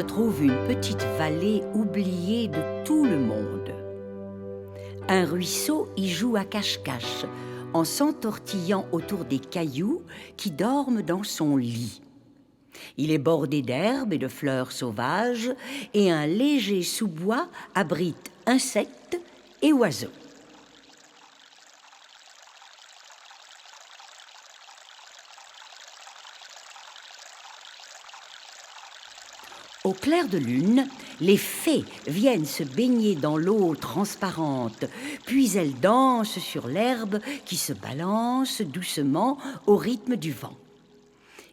trouve une petite vallée oubliée de tout le monde. Un ruisseau y joue à cache-cache, en s'entortillant autour des cailloux qui dorment dans son lit. Il est bordé d'herbes et de fleurs sauvages, et un léger sous-bois abrite insectes et oiseaux. Au clair de lune, les fées viennent se baigner dans l'eau transparente, puis elles dansent sur l'herbe qui se balance doucement au rythme du vent.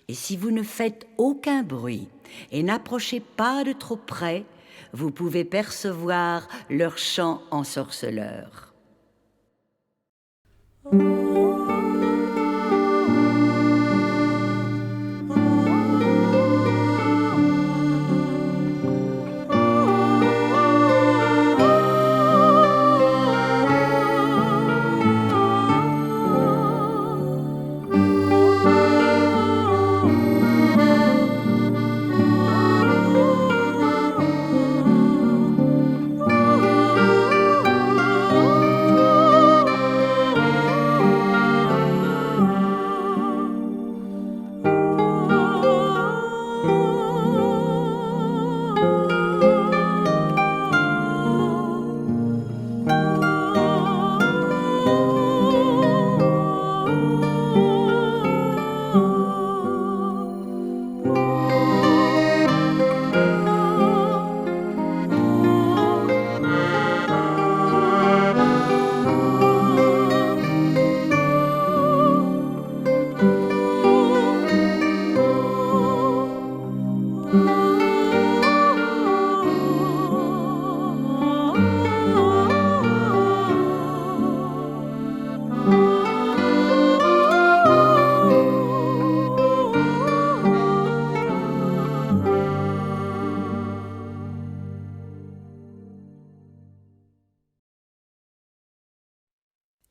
Et si vous ne faites aucun bruit et n'approchez pas de trop près, vous pouvez percevoir leur chant ensorceleur.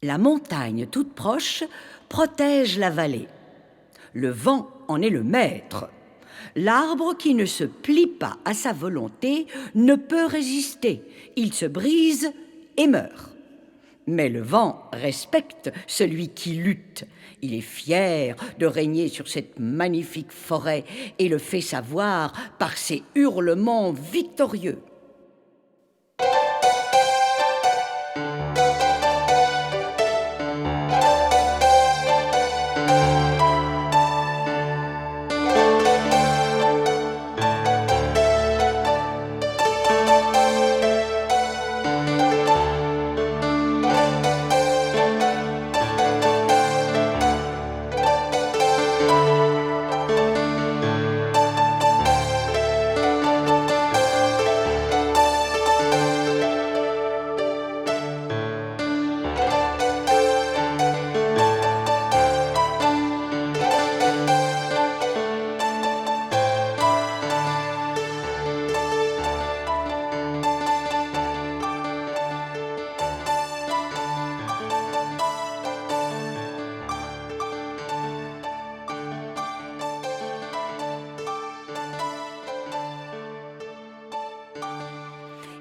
La montagne toute proche protège la vallée. Le vent en est le maître. L'arbre qui ne se plie pas à sa volonté ne peut résister. Il se brise et meurt. Mais le vent respecte celui qui lutte. Il est fier de régner sur cette magnifique forêt et le fait savoir par ses hurlements victorieux.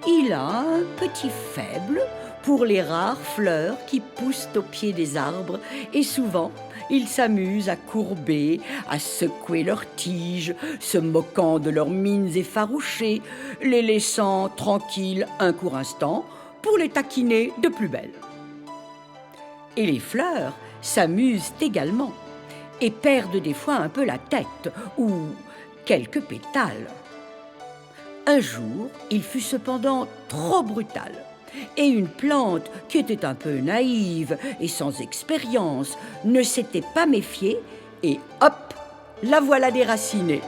Il a un petit faible pour les rares fleurs qui poussent au pied des arbres et souvent il s'amuse à courber, à secouer leurs tiges, se moquant de leurs mines effarouchées, les laissant tranquilles un court instant pour les taquiner de plus belle. Et les fleurs s'amusent également et perdent des fois un peu la tête ou quelques pétales. Un jour, il fut cependant trop brutal, et une plante qui était un peu naïve et sans expérience ne s'était pas méfiée, et hop, la voilà déracinée.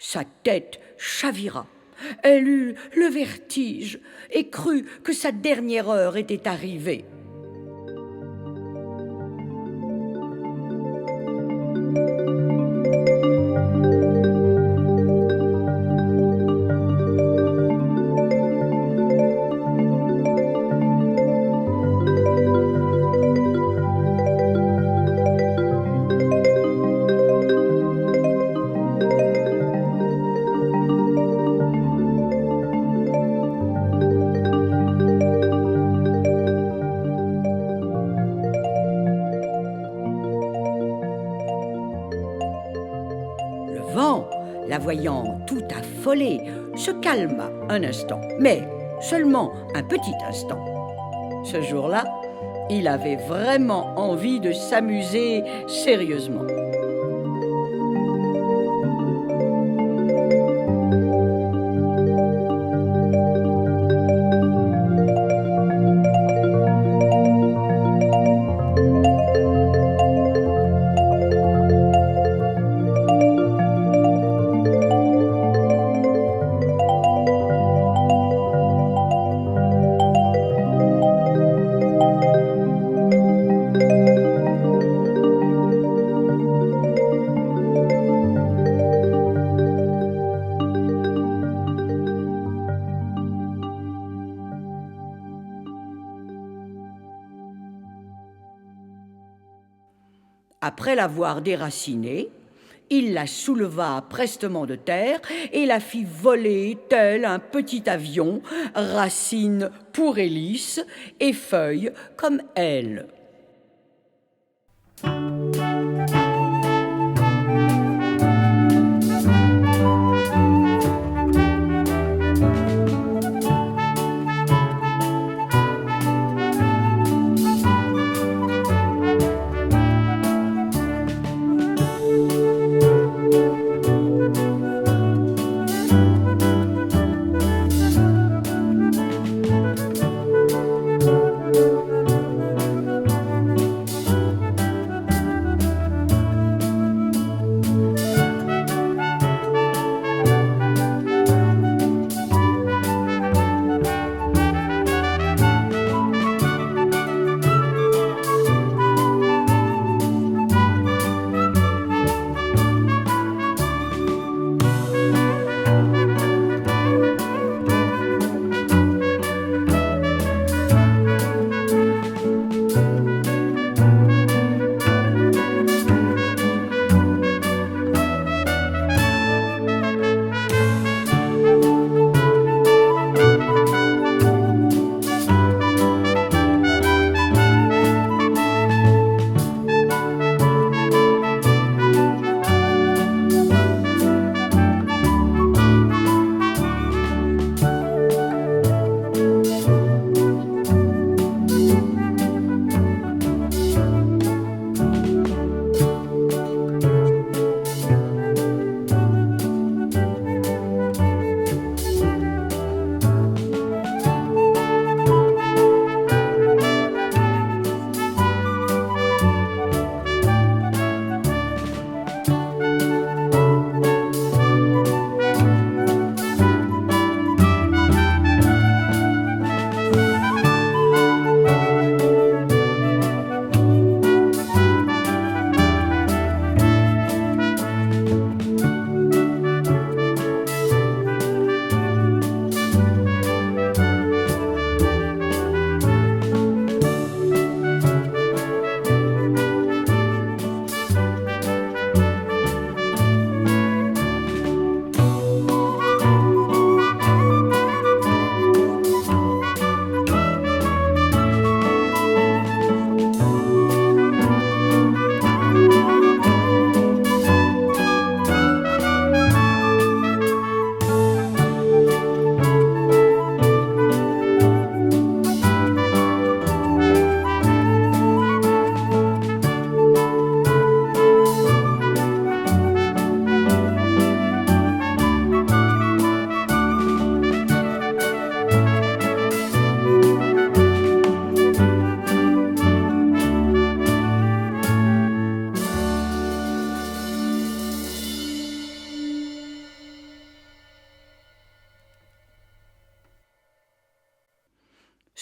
Sa tête chavira. Elle eut le vertige et crut que sa dernière heure était arrivée. Le vent, la voyant tout affolée, se calma un instant, mais seulement un petit instant. Ce jour-là, il avait vraiment envie de s'amuser sérieusement. Après l'avoir déracinée, il la souleva prestement de terre et la fit voler tel un petit avion, racines pour hélice et feuilles comme elle.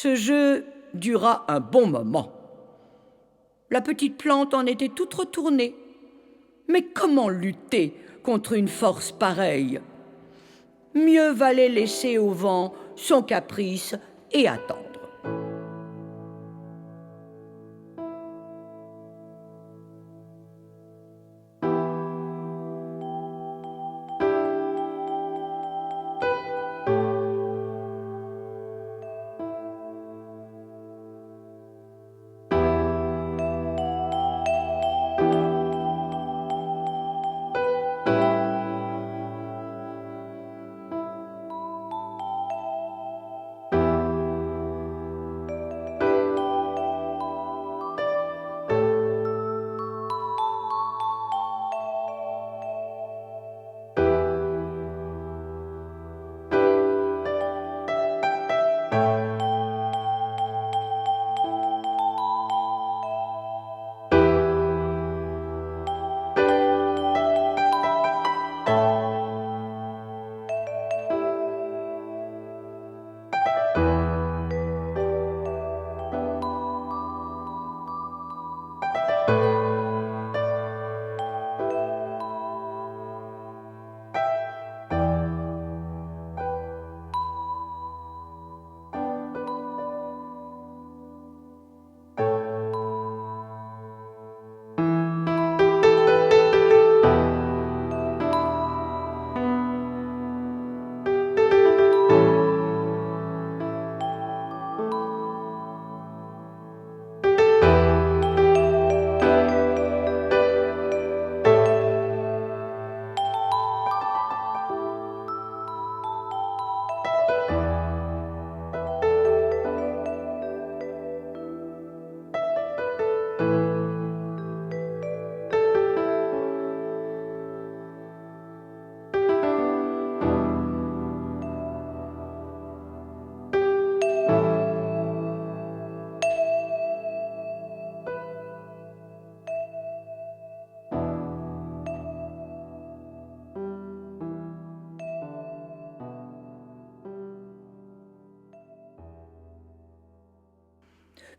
Ce jeu dura un bon moment. La petite plante en était toute retournée. Mais comment lutter contre une force pareille? Mieux valait laisser au vent son caprice et attendre.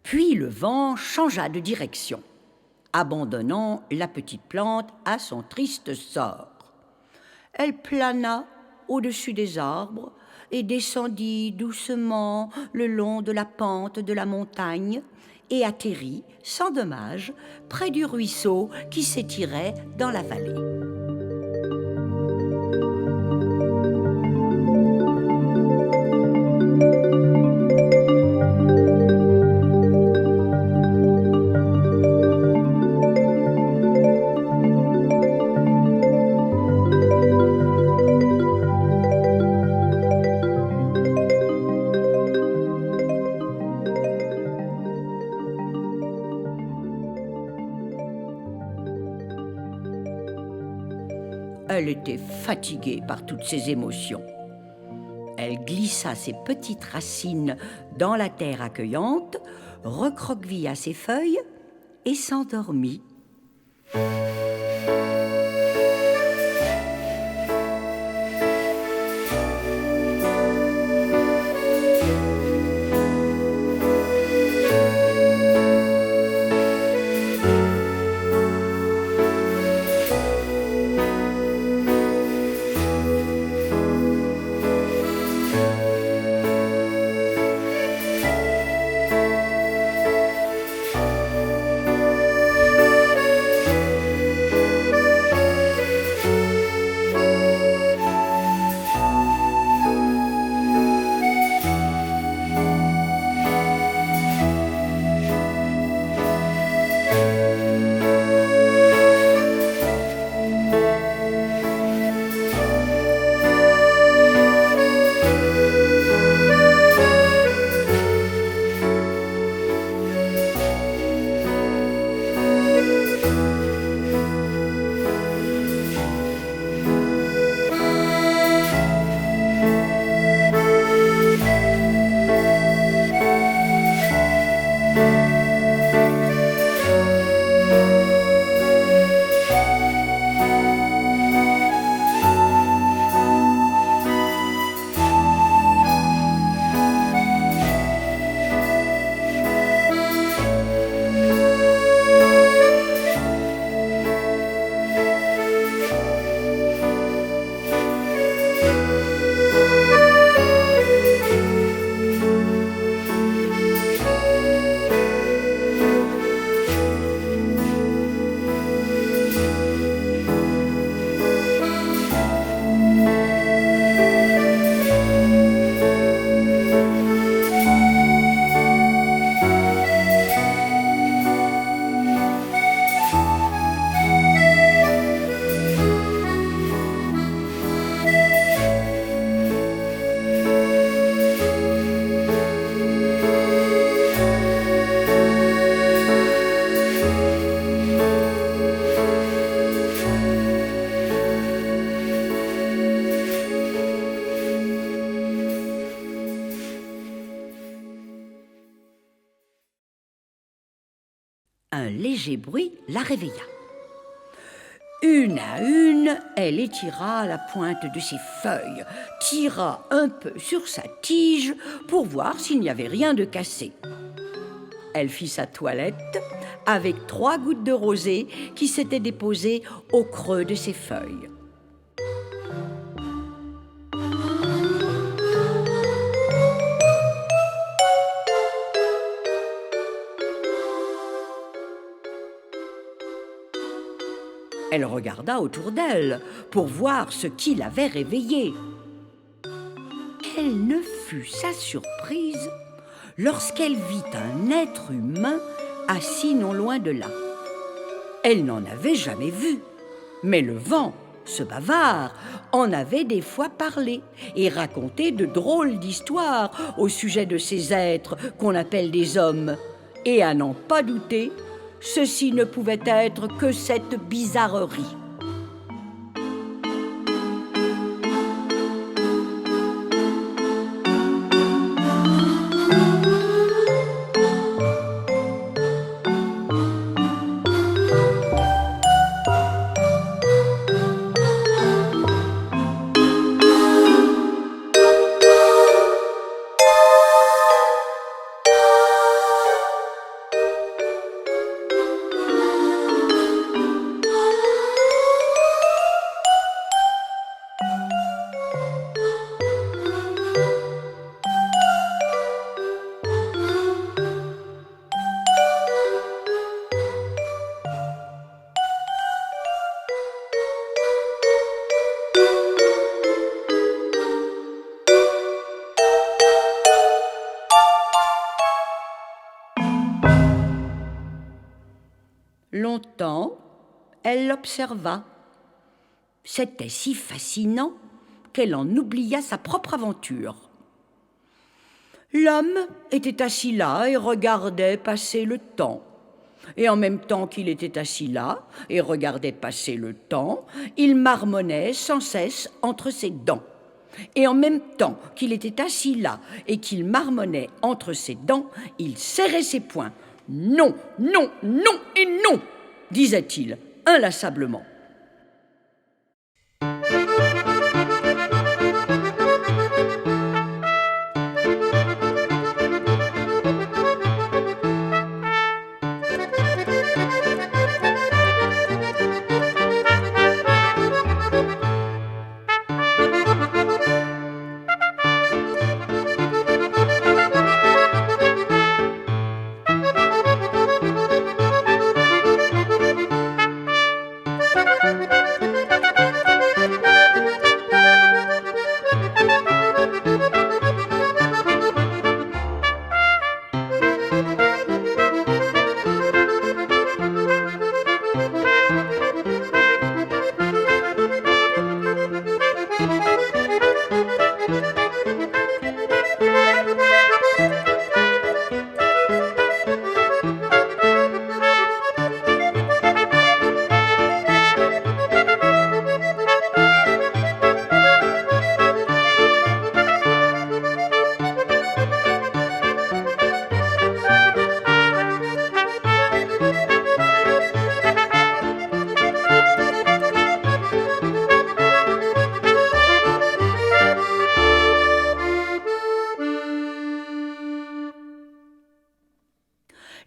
Puis le vent changea de direction, abandonnant la petite plante à son triste sort. Elle plana au-dessus des arbres et descendit doucement le long de la pente de la montagne et atterrit, sans dommage, près du ruisseau qui s'étirait dans la vallée. Elle était fatiguée par toutes ces émotions. Elle glissa ses petites racines dans la terre accueillante, recroquevilla ses feuilles et s'endormit. Un léger bruit la réveilla. Une à une, elle étira la pointe de ses feuilles, tira un peu sur sa tige pour voir s'il n'y avait rien de cassé. Elle fit sa toilette avec 3 gouttes de rosée qui s'étaient déposées au creux de ses feuilles. Elle regarda autour d'elle pour voir ce qui l'avait réveillée. Quelle ne fut sa surprise lorsqu'elle vit un être humain assis non loin de là. Elle n'en avait jamais vu, mais le vent, ce bavard, en avait des fois parlé et raconté de drôles d'histoires au sujet de ces êtres qu'on appelle des hommes. Et à n'en pas douter, ceci ne pouvait être que cette bizarrerie. Longtemps, elle l'observa. C'était si fascinant qu'elle en oublia sa propre aventure. L'homme était assis là et regardait passer le temps. Et en même temps qu'il était assis là et regardait passer le temps, il marmonnait sans cesse entre ses dents. Et en même temps qu'il était assis là et qu'il marmonnait entre ses dents, il serrait ses poings. « Non, non, non et non !» disait-il inlassablement.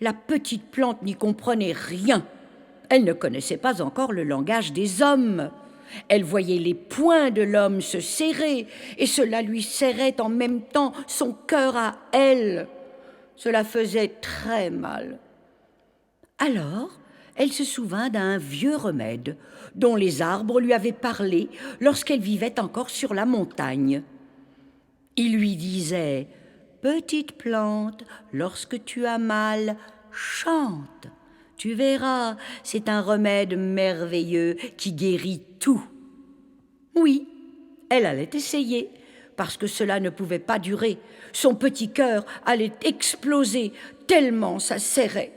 La petite plante n'y comprenait rien. Elle ne connaissait pas encore le langage des hommes. Elle voyait les poings de l'homme se serrer, et cela lui serrait en même temps son cœur à elle. Cela faisait très mal. Alors, elle se souvint d'un vieux remède dont les arbres lui avaient parlé lorsqu'elle vivait encore sur la montagne. Il lui disait « Petite plante, lorsque tu as mal, chante. Tu verras, c'est un remède merveilleux qui guérit tout. » Oui, elle allait essayer, parce que cela ne pouvait pas durer. Son petit cœur allait exploser tellement ça serrait.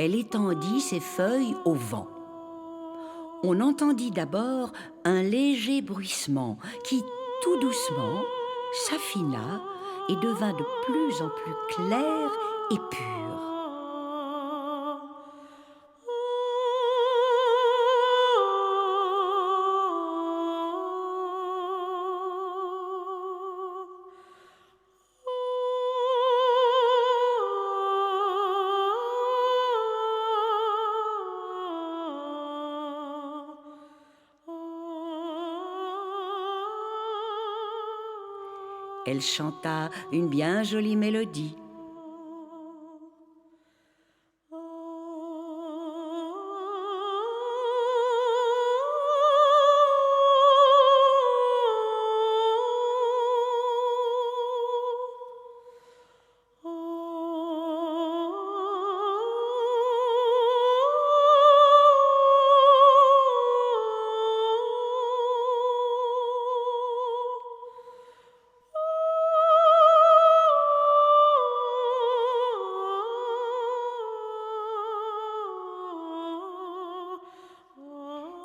elle étendit ses feuilles au vent. On entendit d'abord un léger bruissement qui, tout doucement, s'affina et devint de plus en plus clair et pur. Elle chanta une bien jolie mélodie.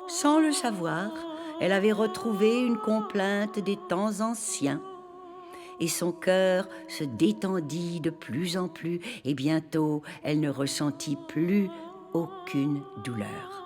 Sans le savoir, elle avait retrouvé une complainte des temps anciens. Et son cœur se détendit de plus en plus, et bientôt elle ne ressentit plus aucune douleur.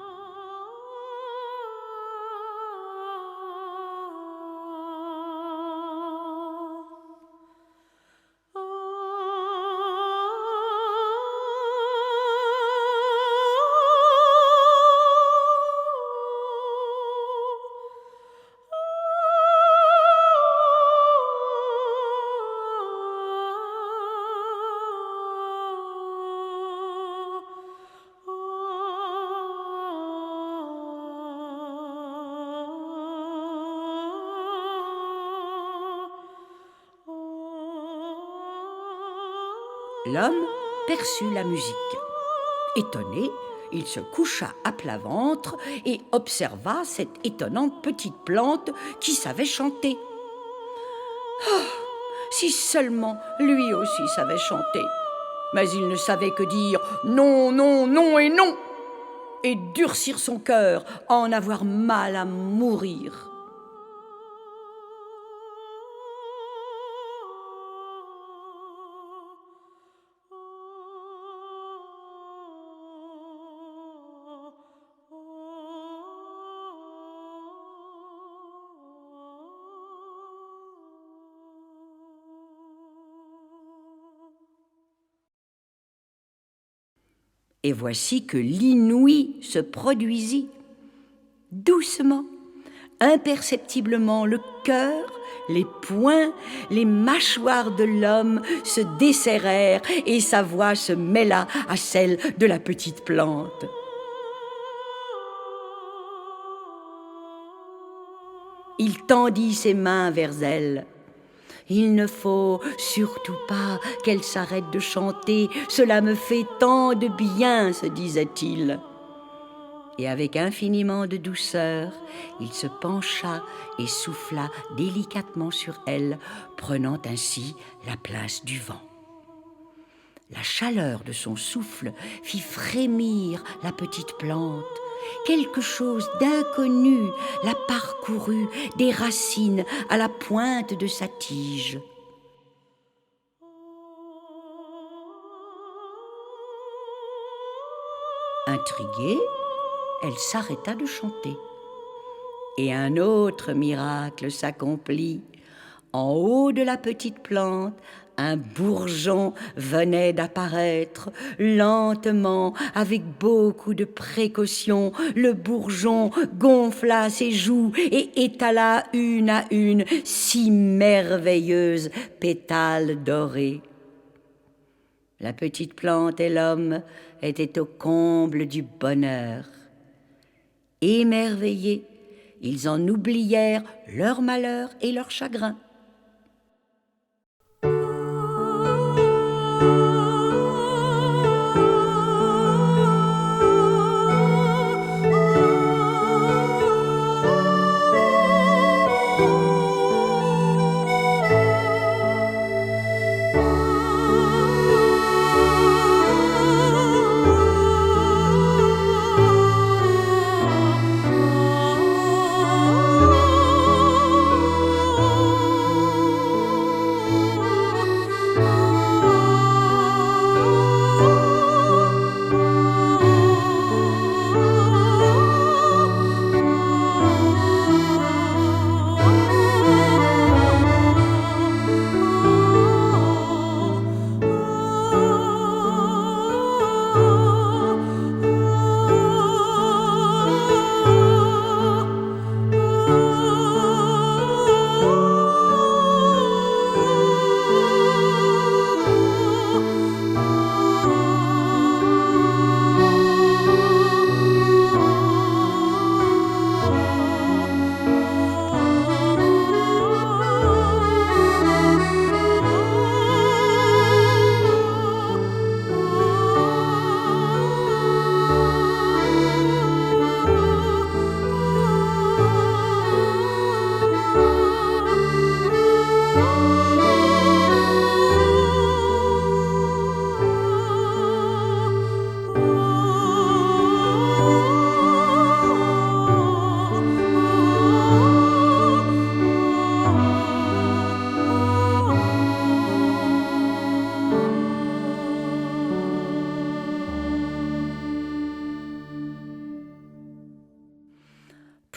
L'homme perçut la musique. Étonné, il se coucha à plat ventre et observa cette étonnante petite plante qui savait chanter. Oh, si seulement lui aussi savait chanter. Mais il ne savait que dire non, non, non et non, et durcir son cœur, en avoir mal à mourir. Et voici que l'inouï se produisit. Doucement, imperceptiblement, le cœur, les poings, les mâchoires de l'homme se desserrèrent et sa voix se mêla à celle de la petite plante. Il tendit ses mains vers elle. Il ne faut surtout pas qu'elle s'arrête de chanter, cela me fait tant de bien, se disait-il. Et avec infiniment de douceur, il se pencha et souffla délicatement sur elle, prenant ainsi la place du vent. La chaleur de son souffle fit frémir la petite plante. Quelque chose d'inconnu la parcourut des racines à la pointe de sa tige. Intriguée, elle s'arrêta de chanter. Et un autre miracle s'accomplit. En haut de la petite plante, un bourgeon venait d'apparaître. Lentement, avec beaucoup de précaution, le bourgeon gonfla ses joues et étala une à une 6 merveilleuses pétales dorés. La petite plante et l'homme étaient au comble du bonheur. Émerveillés, ils en oublièrent leur malheur et leur chagrin.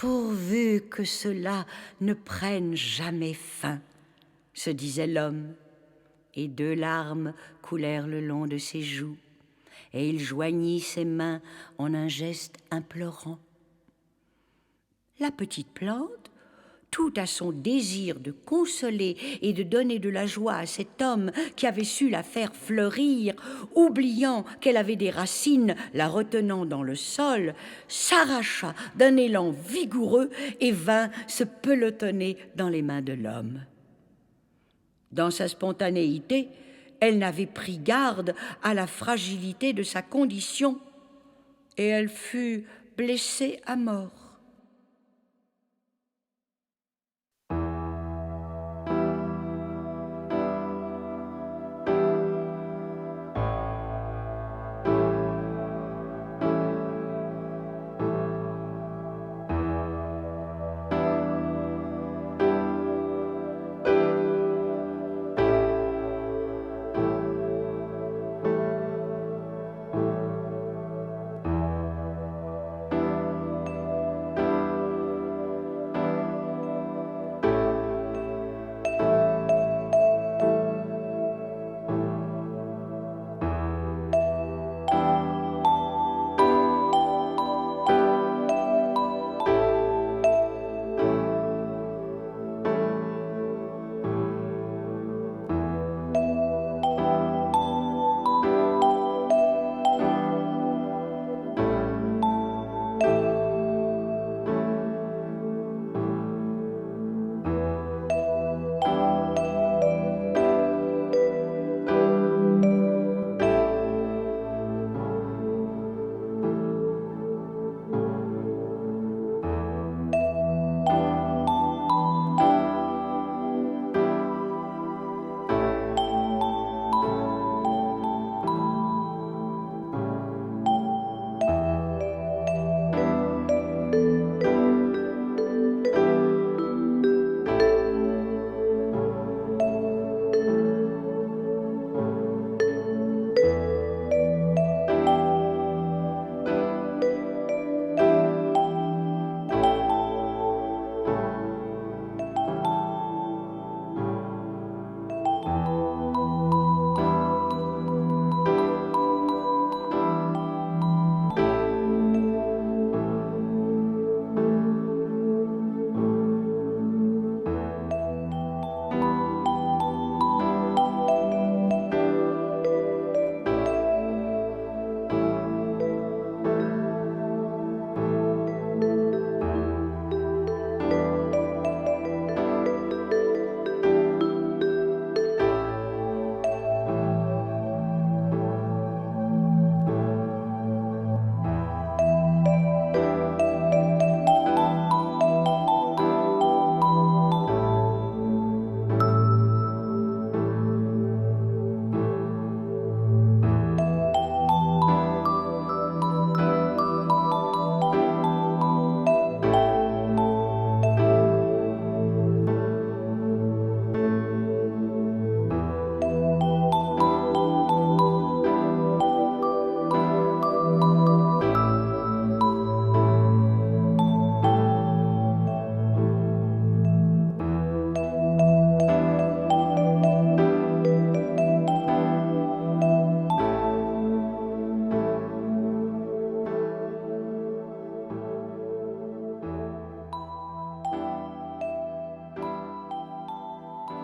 Pourvu que cela ne prenne jamais fin, se disait l'homme, et 2 larmes coulèrent le long de ses joues, et il joignit ses mains en un geste implorant. La petite plante, tout à son désir de consoler et de donner de la joie à cet homme qui avait su la faire fleurir, oubliant qu'elle avait des racines la retenant dans le sol, s'arracha d'un élan vigoureux et vint se pelotonner dans les mains de l'homme. Dans sa spontanéité, elle n'avait pris garde à la fragilité de sa condition et elle fut blessée à mort.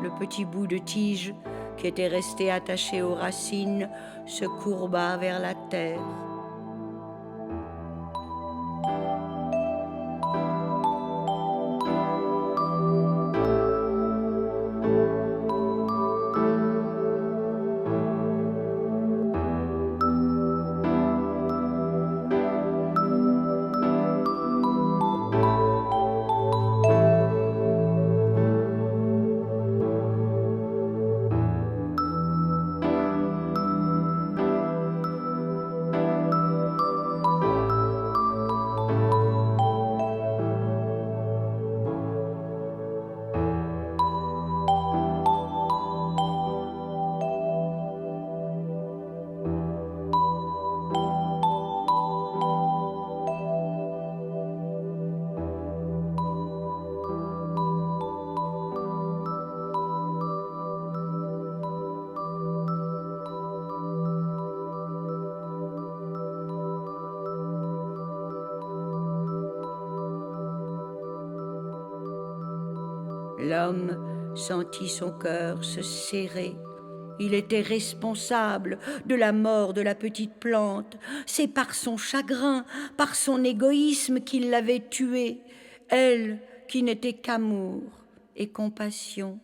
Le petit bout de tige qui était resté attaché aux racines se courba vers la terre. L'homme sentit son cœur se serrer. Il était responsable de la mort de la petite plante. C'est par son chagrin, par son égoïsme qu'il l'avait tuée, elle qui n'était qu'amour et compassion.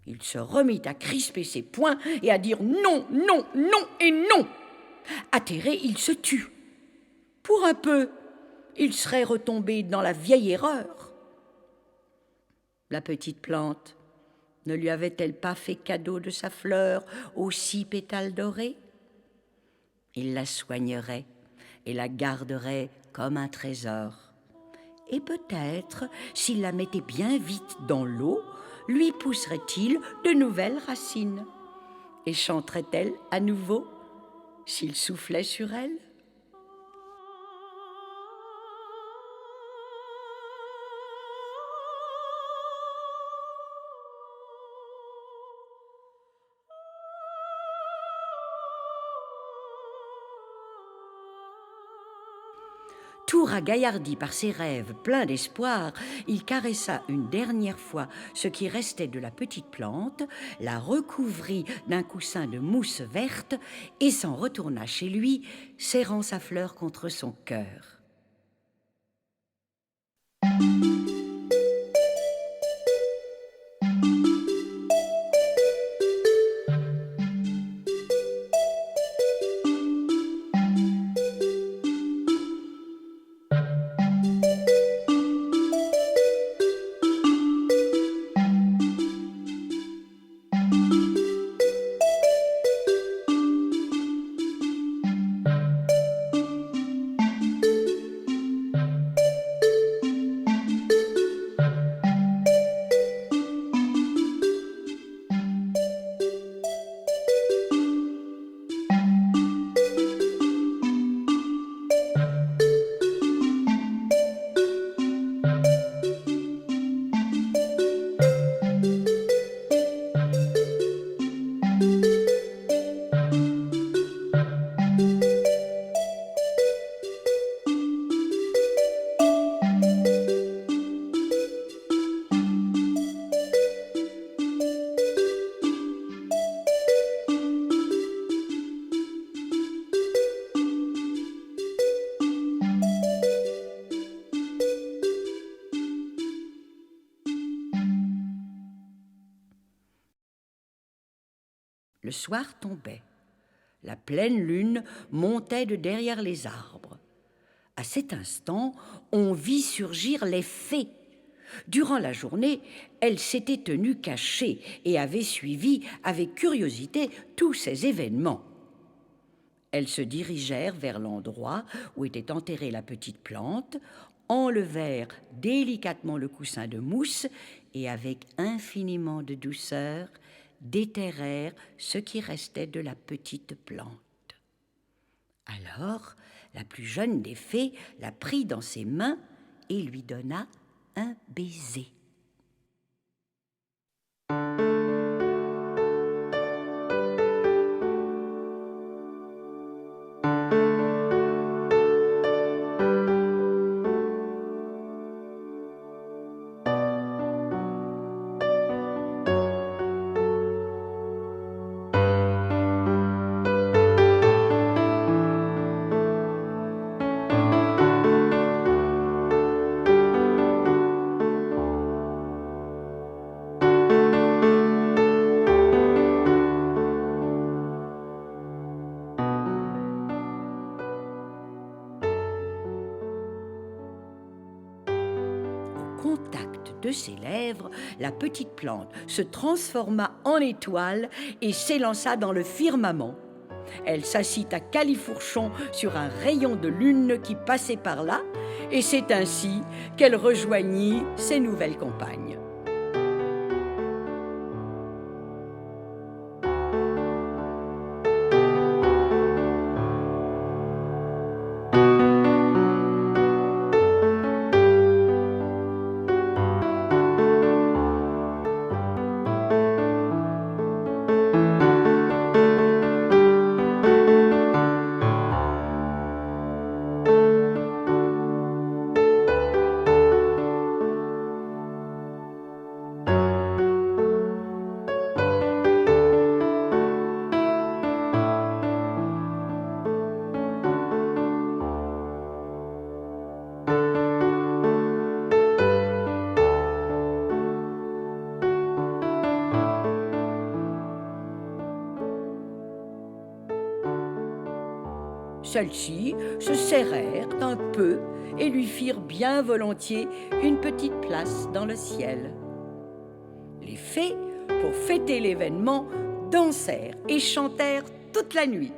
Il se remit à crisper ses poings et à dire non, non, non et non. Atterré, il se tut. Pour un peu, il serait retombé dans la vieille erreur. La petite plante ne lui avait-elle pas fait cadeau de sa fleur aux 6 pétales dorés? Il la soignerait et la garderait comme un trésor. Et peut-être, s'il la mettait bien vite dans l'eau, lui pousserait-il de nouvelles racines? Et chanterait-elle à nouveau s'il soufflait sur elle? Tout ragaillardi par ses rêves pleins d'espoir, il caressa une dernière fois ce qui restait de la petite plante, la recouvrit d'un coussin de mousse verte et s'en retourna chez lui, serrant sa fleur contre son cœur. Le soir tombait. La pleine lune montait de derrière les arbres. À cet instant, on vit surgir les fées. Durant la journée, elles s'étaient tenues cachées et avaient suivi avec curiosité tous ces événements. Elles se dirigèrent vers l'endroit où était enterrée la petite plante, enlevèrent délicatement le coussin de mousse et avec infiniment de douceur, déterrèrent ce qui restait de la petite plante. Alors, la plus jeune des fées la prit dans ses mains et lui donna un baiser. Contact de ses lèvres, la petite plante se transforma en étoile et s'élança dans le firmament. Elle s'assit à califourchon sur un rayon de lune qui passait par là, et c'est ainsi qu'elle rejoignit ses nouvelles compagnes. Celles-ci se serrèrent un peu et lui firent bien volontiers une petite place dans le ciel. Les fées, pour fêter l'événement, dansèrent et chantèrent toute la nuit.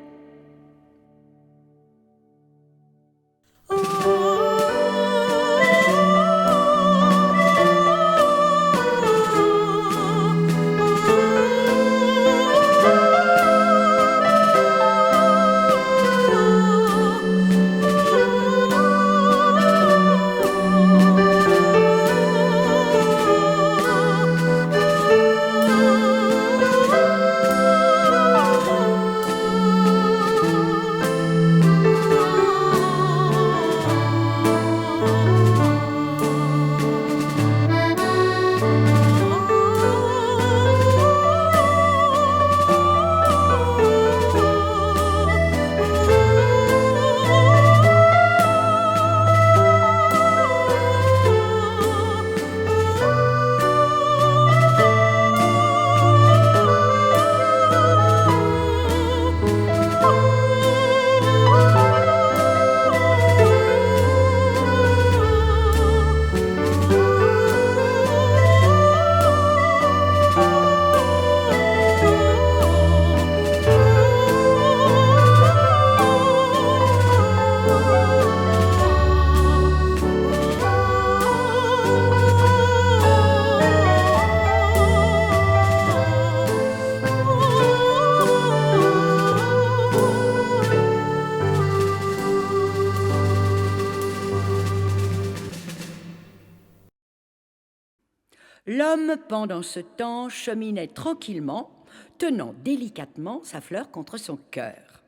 L'homme, pendant ce temps, cheminait tranquillement, tenant délicatement sa fleur contre son cœur.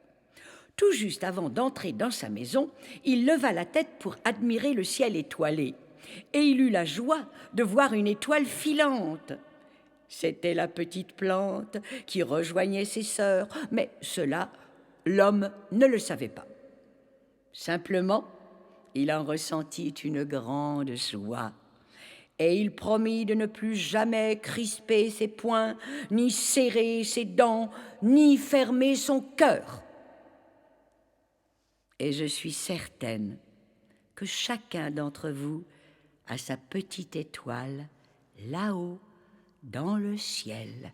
Tout juste avant d'entrer dans sa maison, il leva la tête pour admirer le ciel étoilé, et il eut la joie de voir une étoile filante. C'était la petite plante qui rejoignait ses sœurs, mais cela, l'homme ne le savait pas. Simplement, il en ressentit une grande joie. Et il promit de ne plus jamais crisper ses poings, ni serrer ses dents, ni fermer son cœur. Et je suis certaine que chacun d'entre vous a sa petite étoile là-haut dans le ciel.